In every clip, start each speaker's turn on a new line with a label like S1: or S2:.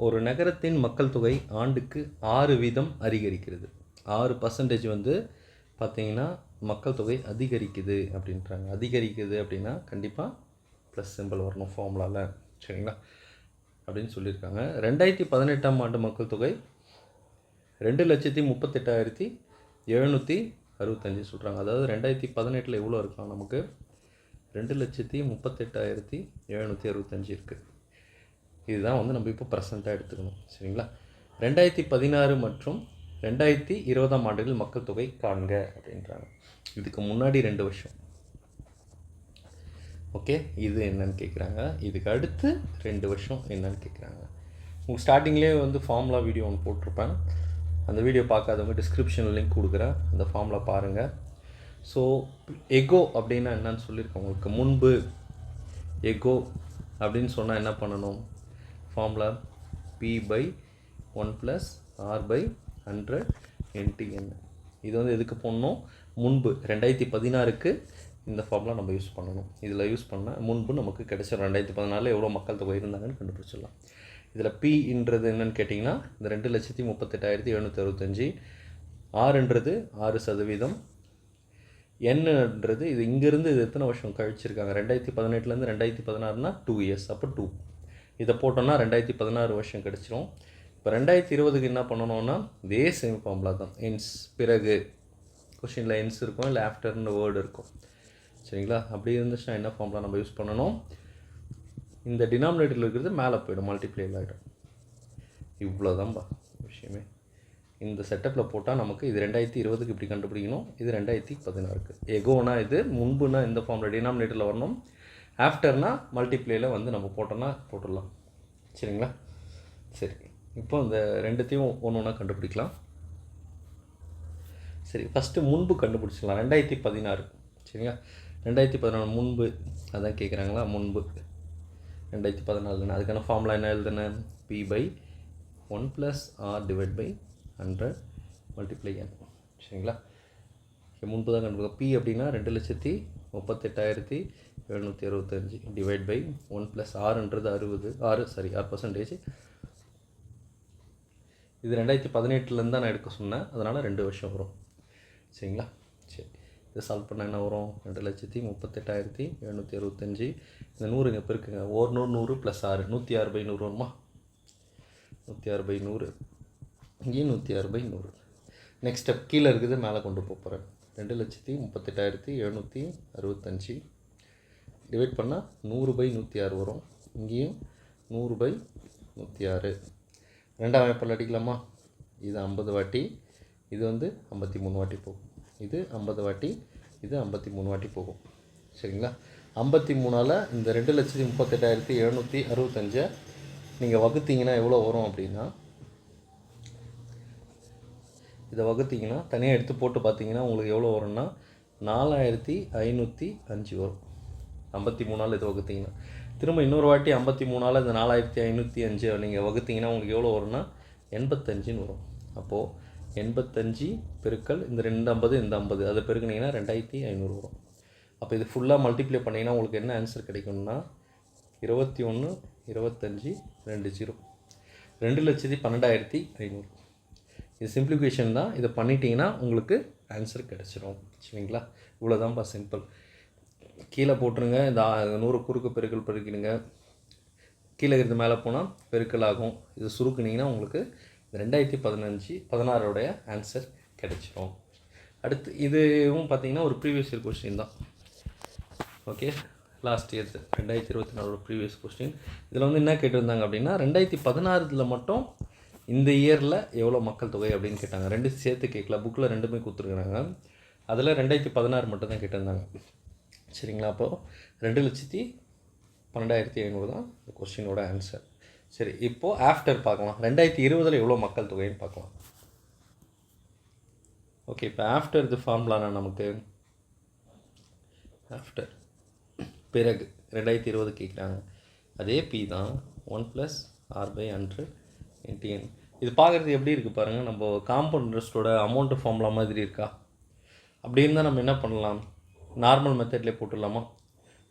S1: ஒரு நகரத்தின் மக்கள் தொகை ஆண்டுக்கு 6% அதிகரிக்கிறது. 6% வந்து பார்த்திங்கன்னா மக்கள் தொகை அதிகரிக்குது அப்படின்றாங்க. அதிகரிக்குது அப்படின்னா கண்டிப்பாக ப்ளஸ் சிம்பிள் வரணும் ஃபார்முலாவில், சரிங்களா, அப்படின்னு சொல்லியிருக்காங்க. 2018ஆம் ஆண்டு மக்கள் தொகை 2,38,765 சொல்கிறாங்க. அதாவது 2018 எவ்வளோ இருக்கலாம் நமக்கு? 2,38,765 இருக்குது. இதுதான் வந்து நம்ம இப்போ ப்ரெசண்ட்டாக எடுத்துக்கணும், சரிங்களா. 2016 மற்றும் 2020ஆம் ஆண்டுகள் மக்கள் தொகை காண்க அப்படின்றாங்க. இதுக்கு முன்னாடி 2 வருஷம். ஓகே, இது என்னன்னு கேட்குறாங்க. இதுக்கு அடுத்து 2 வருஷம் என்னன்னு கேட்குறாங்க. உங்களுக்கு ஸ்டார்டிங்லேயே வந்து ஃபார்முலா வீடியோ ஒன்று போட்டிருப்பேன். அந்த வீடியோ பார்க்காதவங்க டிஸ்கிரிப்ஷனில் லிங்க் கொடுக்குறேன், அந்த ஃபார்முலா பாருங்கள். ஸோ எகோ அப்படின்னா என்னன்னு சொல்லியிருக்கேன் உங்களுக்கு. முன்பு எகோ அப்படின்னு சொன்னால் என்ன பண்ணணும்? Formula P/1 + R/100 × N. இது வந்து எதுக்கு போடணும்? முன்பு 2016க்கு இந்த ஃபார்முலா நம்ம யூஸ் பண்ணணும். இதில் யூஸ் பண்ணால் முன்பு நமக்கு கிடைச்சிடும். 2014 எவ்வளோ மக்கள் தொகை இருந்தாங்கன்னு கண்டுபிடிச்சிடலாம். இதில் Pன்றது என்னென்னு கேட்டிங்கன்னா இந்த 2,38,765, Rன்றது 6%, Nன்றது இது இங்கேருந்து இது எத்தனை வருஷம் கழிச்சிருக்காங்க? 2018லேருந்து 2016னா 2 இயர்ஸ், அப்போ 2. இதை போட்டோன்னா 2016 வருஷம் கிடச்சிரும். இப்போ 2020க்கு என்ன பண்ணணும்னா இதே சேம் ஃபார்முலா தான். என்ஸ் பிறகு கொஷினில் என்ஸ் இருக்கும், இல்லை ஆஃப்டர்னு வேர்டு இருக்கும், சரிங்களா. அப்படி இருந்துச்சுன்னா என்ன ஃபார்முலா நம்ம யூஸ் பண்ணணும்? இந்த டினாமினேட்டரில் இருக்கிறது மேலே போய்டும், மல்டிப்ளேயில் ஆகிடும். இவ்வளோதான்பா விஷயமே. இந்த செட்டப்பில் போட்டால் நமக்கு இது 2020க்கு இப்படி கண்டுபிடிக்கணும், இது 2016க்கு. எகோனா இது, முன்புனா இந்த ஃபார்மில் டினாமினேட்டரில் வரணும், ஆஃப்டர்னா மல்டிப்ளேயில் வந்து நம்ம போட்டுடலாம், சரிங்களா. சரி, இப்போ இந்த ரெண்டுத்தையும் ஒன்று ஒன்றா கண்டுபிடிக்கலாம். சரி, ஃபஸ்ட்டு முன்பு கண்டுபிடிச்சிடலாம். 2016, சரிங்களா. 2016 முன்பு அதான் கேட்குறாங்களா? முன்பு 2014. அதுக்கான ஃபார்முலா என்ன எழுதுனேன்? P/1 + R/100 × N, சரிங்களா. முன்பு தான் கண்டுபிடிக்கும். P அப்படின்னா 2,38,765 /1 + Rன்றது 6%. இது 2018லேருந்து தான் நான் எடுக்க சொன்னேன், அதனால் 2 வருஷம் வரும், சரிங்களா. சரி, இதை சால்வ் பண்ணால் என்ன வரும்? 2,38,765. இந்த 100 இங்கே பெருக்குங்க. 100 + 6 106/100 வருமா? 106/100, இங்கேயும் 106/100. நெக்ஸ்ட் ஸ்டெப் கீழே இருக்குது, மேலே கொண்டு போகிறேன். 2,38,765 டிவைட் பண்ணால் 100/106 வரும். இங்கேயும் 100/106. ரெண்டாம் வாய்ப்பால் அடிக்கலாமா? இது 50 வாட்டி, இது வந்து 53 வாட்டி போகும். இது 50 வாட்டி, இது 53 வாட்டி போகும், சரிங்களா. 53ஆல் இந்த 2,38,765 நீங்கள் வகுத்தீங்கன்னா எவ்வளோ வரும் அப்படின்னா, இதை வகுத்தீங்கன்னா தனியாக எடுத்து போட்டு பார்த்தீங்கன்னா உங்களுக்கு எவ்வளோ வரும்னா 4,505 வரும். 53ஆல் இதை வகுத்தீங்கன்னா, திரும்ப இன்னொரு வாட்டி 53ஆல் இந்த 4,505 நீங்கள் வகுத்தீங்கன்னா உங்களுக்கு எவ்வளோ வரும்னா 85ன்னு வரும். அப்போது 85 பெருக்கல் இந்த 250 இந்த 50 அதை பெருக்குனிங்கன்னா 2,500 வரும். அப்போ இது ஃபுல்லாக மல்டிப்ளை பண்ணிங்கன்னா உங்களுக்கு என்ன ஆன்சர் கிடைக்கும்னா 21, 25, 20 2,12,500. இது சிம்பிளிஃபிகேஷன் தான். இதை பண்ணிட்டீங்கன்னா உங்களுக்கு ஆன்சர் கிடச்சிரும், சரிங்களா. இவ்வளோதான்ப்பா, சிம்பிள். கீழே போட்டுருங்க. இந்த 100 குறுக்கு பெருக்கல் பெருக்கிடுங்க. கீழே இருந்து மேலே போனால் பெருக்கல் ஆகும். இது சுருக்குனிங்கன்னா உங்களுக்கு 2016 ஆன்சர் கிடச்சிரும். அடுத்து இதுவும் பார்த்தீங்கன்னா ஒரு ப்ரீவியஸ் இயர் கொஸ்டின் தான். Okay, last year 2024 previous question. இதில் வந்து என்ன கேட்டிருந்தாங்க அப்படின்னா 2016 மட்டும் இந்த இயரில் எவ்வளோ மக்கள் தொகை அப்படின்னு கேட்டாங்க. 2 சேர்த்து கேட்கல, புக்கில் 2மே கொடுத்துருக்குறாங்க. அதில் 2016 மட்டும் தான் கேட்டிருந்தாங்க, சரிங்களா. அப்போது 2,12,500 தான் இந்த கொஸ்டினோட ஆன்சர். சரி, இப்போது ஆஃப்டர் பார்க்கலாம். 2020 எவ்வளோ மக்கள் தொகைன்னு பார்க்கலாம். ஓகே, இப்போ ஆஃப்டர் இது ஃபார்முலானா நமக்கு ஆஃப்டர் பிறகு 2020 கேட்குறாங்க. அதே P தான் 1 + R/100 × N. இது பார்க்குறது எப்படி இருக்குது பாருங்கள். நம்ம காம்பவுண்ட் இன்ட்ரெஸ்ட்டோட அமௌண்ட்டு ஃபார்முலா மாதிரி இருக்கா? அப்படி இருந்தால் நம்ம என்ன பண்ணலாம்? நார்மல் மெத்தட்லேயே போட்டுடலாமா?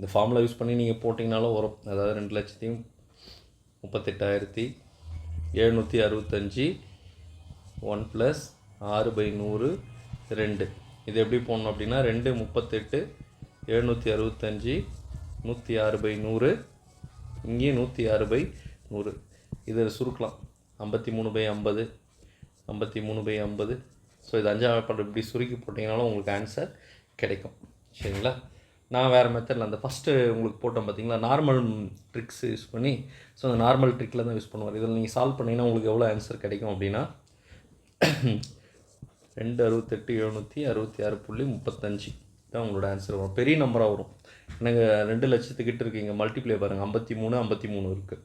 S1: இந்த ஃபார்முலா யூஸ் பண்ணி நீங்கள் போட்டிங்கனாலும் வரும். அதாவது 2,38,765 765 1 + 6/100 2. இது எப்படி போடணும் அப்படின்னா 2 38 765 106/100 இங்கேயும் 106/100. இதை சுருக்கலாம் 53/50 53/50. ஸோ இது 5ஆம் வாய்ப்பாடு இப்படி சுருக்கி போட்டிங்கனாலும் உங்களுக்கு ஆன்சர் கிடைக்கும். சரிங்களா? நான் வேறு மெத்தடில் அந்த ஃபஸ்ட்டு உங்களுக்கு போட்டோம் பார்த்தீங்களா, நார்மல் ட்ரிக்ஸ் யூஸ் பண்ணி, ஸோ அந்த நார்மல் ட்ரிக்கில் தான் யூஸ் பண்ணுவார். இதில் நீங்கள் சால்வ் பண்ணிங்கன்னா உங்களுக்கு எவ்வளோ ஆன்சர் கிடைக்கும் அப்படின்னா 268 766.35 தான் உங்களோட ஆன்சர் வரும். பெரிய நம்பராக வரும். எனக்கு 2 லட்சத்துக்கிட்ட இருக்கீங்க, மல்டிப்ளை பாருங்கள், 53 இருக்குது.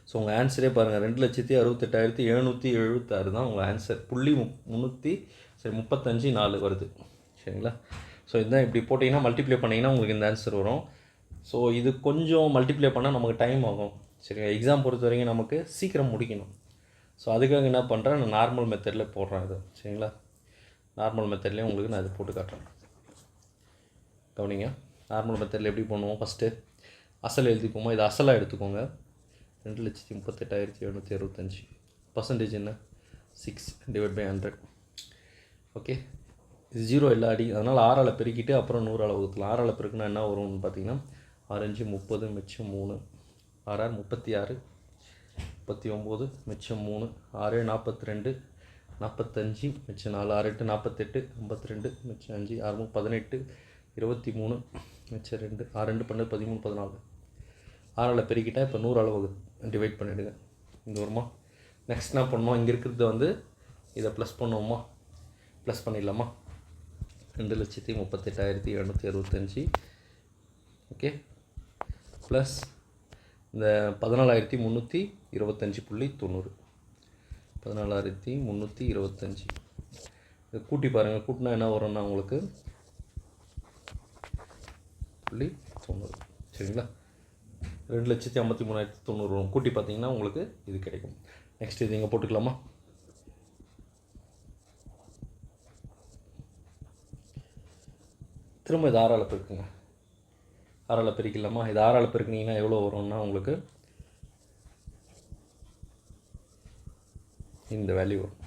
S1: ஸோ உங்கள் ஆன்சரே பாருங்கள், 2,68,776 தான் உங்கள் ஆன்சர். 35 வருது. சரிங்களா? ஸோ இதுதான் இப்படி போட்டிங்கன்னா மல்டிப்ளை பண்ணிங்கன்னா உங்களுக்கு இந்த ஆன்சர் வரும். ஸோ இது கொஞ்சம் மல்டிப்ளை பண்ணால் நமக்கு டைம் ஆகும். சரிங்களா? எக்ஸாம் பொறுத்த வரைக்கும் நமக்கு சீக்கிரம் முடிக்கணும். ஸோ அதுக்காக என்ன பண்ணுறேன், நான் நார்மல் மெத்தடில் போடுறேன் இது. சரிங்களா? நார்மல் மெத்தட்லேயே உங்களுக்கு நான் இது போட்டு காட்டுறேன். கவனிங்க, நார்மல் மெத்தடில் எப்படி பண்ணுவோம், ஃபஸ்ட்டு அசல் எழுதிப்போமா. இது அசலாக எடுத்துக்கோங்க. 2,38,765. பர்சன்டேஜ் என்ன, 6/100. ஓகே, இது 0 இல்லை அடி, அதனால் 6ஆல் பெருக்கிட்டு அப்புறம் 100ஆல் வகுக்கலாம். 6ஆல் பெருக்குன்னா என்ன வரும்னு பார்த்தீங்கன்னா 6×5 30 மிச்சம் 3, 6×6 36, 39 மிச்சம் 3, 6×7 42, 45 மிச்சம் 4, 6×8 48, 52 மிச்சம் 5, 6×3 18, 23 மிச்சம் 2, 6×2 12 13 14. 6ஆல் பெருக்கிட்டால் இப்போ 100ஆல் டிவைட் பண்ணிவிடுங்க. இந்த வருமா. நெக்ஸ்ட் என்ன பண்ணோம், இங்கே இருக்கிறது வந்து இதை ப்ளஸ் பண்ணுவோமா, ப்ளஸ் பண்ணிடலாமா. 2,38,765. ஓகே, ப்ளஸ் இந்த 14,325.90. 14,325 இதை கூட்டி பாருங்கள். கூட்டினா என்ன வரும்னா உங்களுக்கு 0.90. சரிங்களா? 2,53,90 வரும். கூட்டி பார்த்தீங்கன்னா உங்களுக்கு இது கிடைக்கும். நெக்ஸ்ட் இது இங்கே போட்டுக்கலாமா. திரும்ப இது 6ஆல் பெருக்குங்க. 6ஆல் பெருக்கலாமா. இது 6ஆல் பெருக்குனீங்கன்னா எவ்வளோ வரும்னா உங்களுக்கு இந்த வேல்யூ வரும்.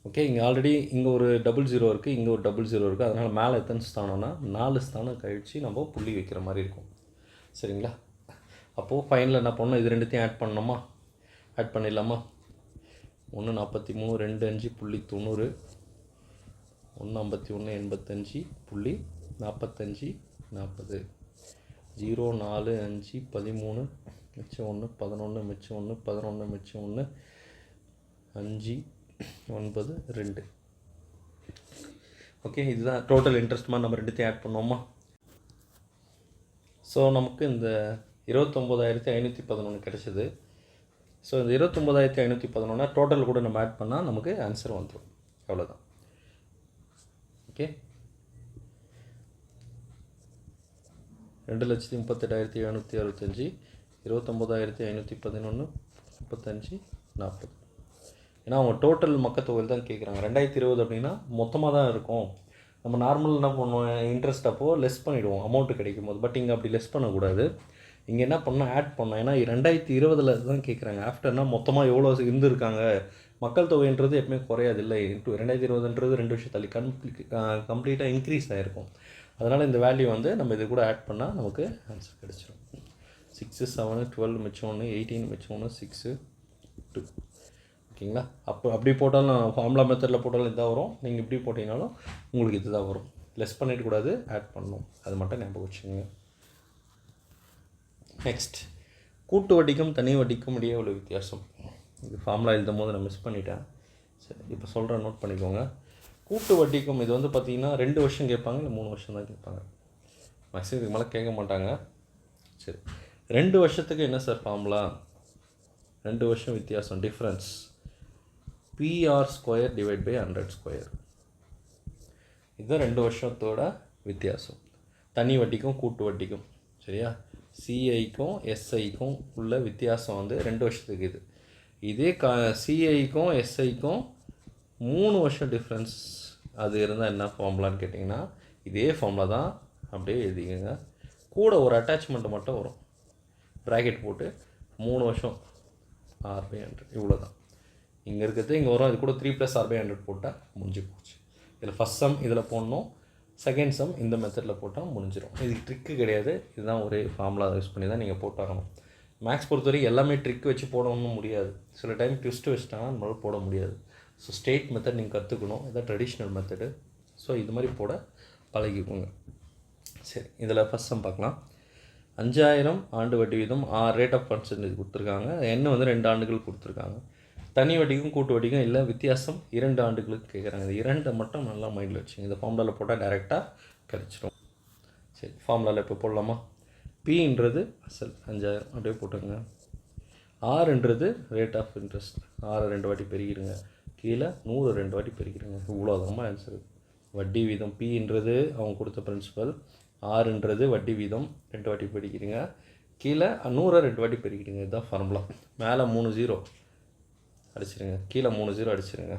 S1: ஓகே, இங்கே ஆல்ரெடி இங்கே ஒரு 00 இருக்குது, இங்கே ஒரு 00 இருக்குது. அதனால் மேலே எத்தனை ஸ்தானம்னா 4 ஸ்தானம் கழித்து நம்ம புள்ளி வைக்கிற மாதிரி இருக்கும். சரிங்களா? அப்போது ஃபைனலில் என்ன பண்ணணும், இது ரெண்டுத்தையும் ஆட் பண்ணணுமா, ஆட் பண்ணிடலாமா. 143 25.90, 151 85.45 40, 0 4 5 13 மிச்சம் 1 11 மிச்சம் 1 11 மிச்சம் 1 5 9 2. ஓகே, இதுதான் டோட்டல் இன்ட்ரெஸ்ட் மாதிரி நம்ம ரெண்டுத்தையும் ஆட் பண்ணோமா. ஸோ நமக்கு இந்த 29,511 கிடச்சிது. ஸோ இந்த 29,511 டோட்டல் கூட நம்ம ஆட் பண்ணால் நமக்கு ஆன்சர் வந்துடும். அவ்வளோதான். ஓகே, 2,38,765, 29,511, 35 40. ஏன்னா அவங்க டோட்டல் மக்கத்தொகையில் தான் கேட்குறாங்க. 2020 அப்படின்னா மொத்தமாக தான் இருக்கும். நம்ம நார்மல் என்ன பண்ணுவோம், இன்ட்ரெஸ்ட் அப்போது லெஸ் பண்ணிவிடுவோம் அமௌண்ட்டு கிடைக்கும் போது. பட் இங்கே அப்படி லெஸ் பண்ணக்கூடாது. இங்கே என்ன பண்ணால் ஆட் பண்ணோம். ஏன்னா 2020 தான் கேட்குறாங்க. ஆஃப்டர்னா மொத்தமாக எவ்வளோ இருந்திருக்காங்க. மக்கள் தொகைன்றது எப்பவுமே குறையாது இல்லை. 2020ன்றது 2 வருஷம் தள்ளி கம்ப்ளீட்டாக இன்க்ரீஸ் ஆகிருக்கும். அதனால் இந்த வேல்யூ வந்து நம்ம இது கூட ஆட் பண்ணால் நமக்கு ஆன்சர் கிடச்சிடும். 6 7 12 மிச்சம் 1 18 மிச்சம் 1 6 2. ஓகேங்களா? அப்படி போட்டாலும் ஃபார்முலா மெத்தடில் போட்டாலும் இதுதான் வரும். நீங்கள் இப்படி போட்டிங்கனாலும் உங்களுக்கு இது தான் வரும். லெஸ் பண்ணிடக்கூடாது, ஆட் பண்ணணும். அது மட்டும் ஞாபகம் வச்சுக்கோங்க. நெக்ஸ்ட், கூட்டு வட்டிக்கும் தனி வட்டிக்கும் இடையே உள்ள வித்தியாசம். இது ஃபார்முலா எழுதும் போது நான் மிஸ் பண்ணிட்டேன். சரி, இப்போ சொல்கிறேன், நோட் பண்ணிக்கோங்க. கூட்டு வட்டிக்கும் இது வந்து பார்த்திங்கன்னா 2 வருஷம் கேட்பாங்க, இல்லை 3 வருஷம் தான் கேட்பாங்க. மேக்ஸிமம் இதுக்கு மேலே கேட்க மாட்டாங்க. சரி, 2 வருஷத்துக்கு என்ன சார் ஃபார்முலா, 2 வருஷம் வித்தியாசம், டிஃப்ரென்ஸ் PR² / 100². இதுதான் 2 வருஷத்தோட வித்தியாசம். தனி வட்டிக்கும் கூட்டு வட்டிக்கும். சரியா? சிஐக்கும் எஸ்ஐக்கும் உள்ள வித்தியாசம் வந்து 2 வருஷத்துக்கு. இதே சிஐக்கும் எஸ்ஐக்கும் 3 வருஷம் டிஃப்ரென்ஸ் அது இருந்தால் என்ன ஃபார்முலான்னு கேட்டிங்கன்னா இதே ஃபார்முலா தான். அப்படியே எழுதிக்கோங்க. கூட ஒரு அட்டாச்மெண்ட் மட்டும் வரும், ப்ராக்கெட் போட்டு 3 வருஷம் r/100 இவ்வளோ தான். இங்கே இருக்கிறது இங்கே வரும். இது கூட 3 + r/100 போட்டால் முடிஞ்சு போச்சு. இதில் ஃபஸ்ட் சம் இதில் போடணும், செகண்ட் சம் இந்த மெத்தடில் போட்டால் முடிஞ்சிடும். இதுக்கு ட்ரிக்கு கிடையாது, இதுதான் ஒரே ஃபார்முலா யூஸ் பண்ணி தான் நீங்கள் போட்டாகணும். மேக்ஸ் பொறுத்தவரைக்கும் எல்லாமே ட்ரிக் வச்சு போடணும்னு முடியாது. சில டைம் ட்விஸ்ட்டு வச்சுட்டாங்கன்னா நம்மளால் போட முடியாது. ஸோ ஸ்டேட் மெத்தட் நீங்கள் கற்றுக்கணும், இதான் ட்ரெடிஷ்னல் மெத்தடு. ஸோ இது மாதிரி போட பழகிக்கோங்க. சரி, இதில் ஃபஸ்ட் சம் பார்க்கலாம். 5000 ஆண்டு வட்டி வீதம் ரேட் ஆஃப் பர்சன்டேஜ் கொடுத்துருக்காங்க. என்ன வந்து 2 ஆண்டுகள் கொடுத்துருக்காங்க. தனி வட்டிக்கும் கூட்டு வட்டிக்கும் இல்லை, வித்தியாசம் 2 ஆண்டுகளுக்கு கேட்குறாங்க. இது 2 மட்டும் நல்லா மைண்டில் வச்சுங்க. இந்த ஃபார்முலாவில் போட்டால் டைரெக்டாக கிடச்சிடும். சரி, ஃபார்முலாவில் இப்போ போடலாமா? பின்றது அசல் 5000 அப்படியே போட்டுங்க. ஆறுன்றது ரேட் ஆஃப் இன்ட்ரெஸ்ட், 6 2 வாட்டி பெருகிடுங்க. கீழே 100 2 வாட்டி பெருகிடுங்க. இவ்வளோதாம்மா ஆன்சரு. வட்டி வீதம் பின்றது அவங்க கொடுத்த பிரின்சிபல், ஆறுன்றது வட்டி வீதம் 2 வாட்டி பெருகிடுங்க. கீழே 100 2 வாட்டி பெருகிடுங்க. இதுதான் ஃபார்முலா. மேலே 3 0 அடிச்சிருங்க, கீழே 3 0 அடிச்சிருங்க.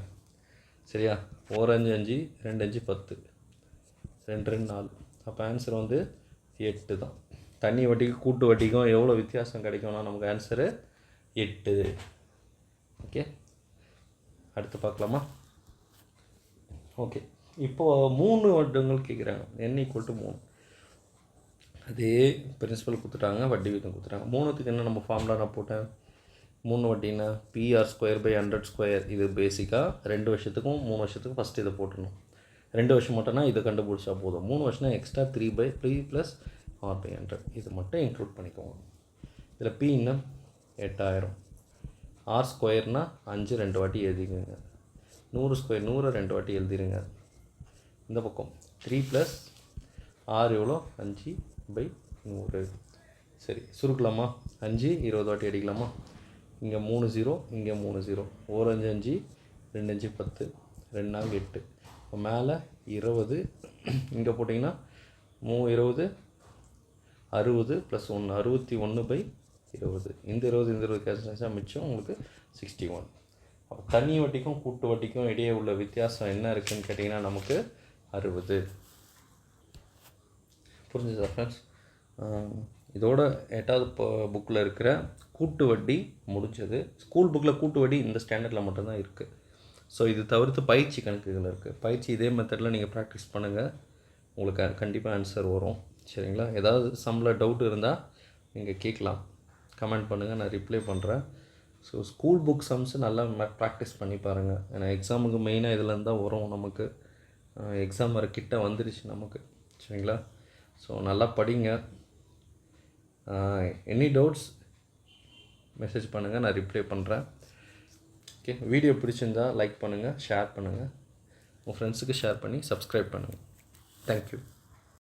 S1: சரியா? 1 5 5 2 5 10 2 2 4. அப்போ ஆன்சர் வந்து 8 தான். தனி வட்டிக்கும் கூட்டு வட்டிக்கும் எவ்வளோ வித்தியாசம் கிடைக்கும்னா நமக்கு ஆன்சரு 8. ஓகே, அடுத்து பார்க்கலாமா? ஓகே, இப்போது 3 வருடங்கள் கேட்குறாங்க. n = 3. அதே பிரின்சிபல் கொடுத்துட்டாங்க, வட்டி வீதம் கொடுத்துட்டாங்க. 3த்துக்கு என்ன நம்ம ஃபார்முலா நான் போட்டேன்? 3 வட்டின்னா PR²/100². இது பேசிக்காக 2 வருஷத்துக்கும் 3 வருஷத்துக்கும் ஃபஸ்ட்டு இதை போட்டுடணும். 2 வருஷம் மட்டும்னா இதை கண்டுபிடிச்சா போதும். 3 வருஷம்னா எக்ஸ்ட்ரா 3 + r/100 இது மட்டும் இன்க்ளூட் பண்ணிக்கோங்க. இதில் பின்னா 8000, r²னா 5 2 வாட்டி எழுதிக்கோங்க. 100² 100 2 வாட்டி எழுதிடுங்க. இந்த பக்கம் 3 + r எவ்வளோ? 5/100. சரி, சுருக்கலாமா? 5 20 வாட்டி அடிக்கலாமா? இங்கே 3 0, இங்கே 3 0. 1 5 5 2 5 10 2 4 8. இப்போ மேலே 20, இங்கே போட்டிங்கன்னா 20 60 + 1 61/20. இந்த 20 இந்த 20 கேன்சல் மிச்சம் உங்களுக்கு 61. அப்போ தனி வட்டிக்கும் கூட்டு வட்டிக்கும் இடையே உள்ள வித்தியாசம் என்ன இருக்குதுன்னு கேட்டிங்கன்னா நமக்கு 60. புரிஞ்சுதா ஃப்ரெண்ட்ஸ்? இதோட 8வது புக்கில் இருக்கிற கூட்டு வட்டி முடிஞ்சது. ஸ்கூல் புக்கில் கூட்டு வட்டி இந்த ஸ்டாண்டர்டில் மட்டும்தான் இருக்குது. ஸோ இது தவிர்த்து பயிற்சி கணக்குகள் இருக்குது. பயிற்சி இதே மெத்தடில் நீங்கள் ப்ராக்டிஸ் பண்ணுங்கள், உங்களுக்கு கண்டிப்பாக ஆன்சர் வரும். சரிங்களா? ஏதாவது சம்மில் டவுட் இருந்தால் நீங்கள் கேட்கலாம், கமெண்ட் பண்ணுங்கள், நான் ரிப்ளை பண்ணுறேன். ஸோ ஸ்கூல் புக் சம்ஸ் நல்லா ப்ராக்டிஸ் பண்ணி பாருங்கள். ஏன்னா எக்ஸாமுக்கு மெயினாக இதில் தான் வரும் நமக்கு. எக்ஸாம் வர கிட்ட வந்துடுச்சு நமக்கு. சரிங்களா? ஸோ நல்லா படிங்க. எனி டவுட்ஸ் மெசேஜ் பண்ணுங்கள், நான் ரிப்ளை பண்ணுறேன். ஓகே, வீடியோ பிடிச்சிருந்தா லைக் பண்ணுங்கள், ஷேர் பண்ணுங்கள், உங்கள் ஃப்ரெண்ட்ஸுக்கு ஷேர் பண்ணி சப்ஸ்கிரைப் பண்ணுங்கள். தேங்க்யூ.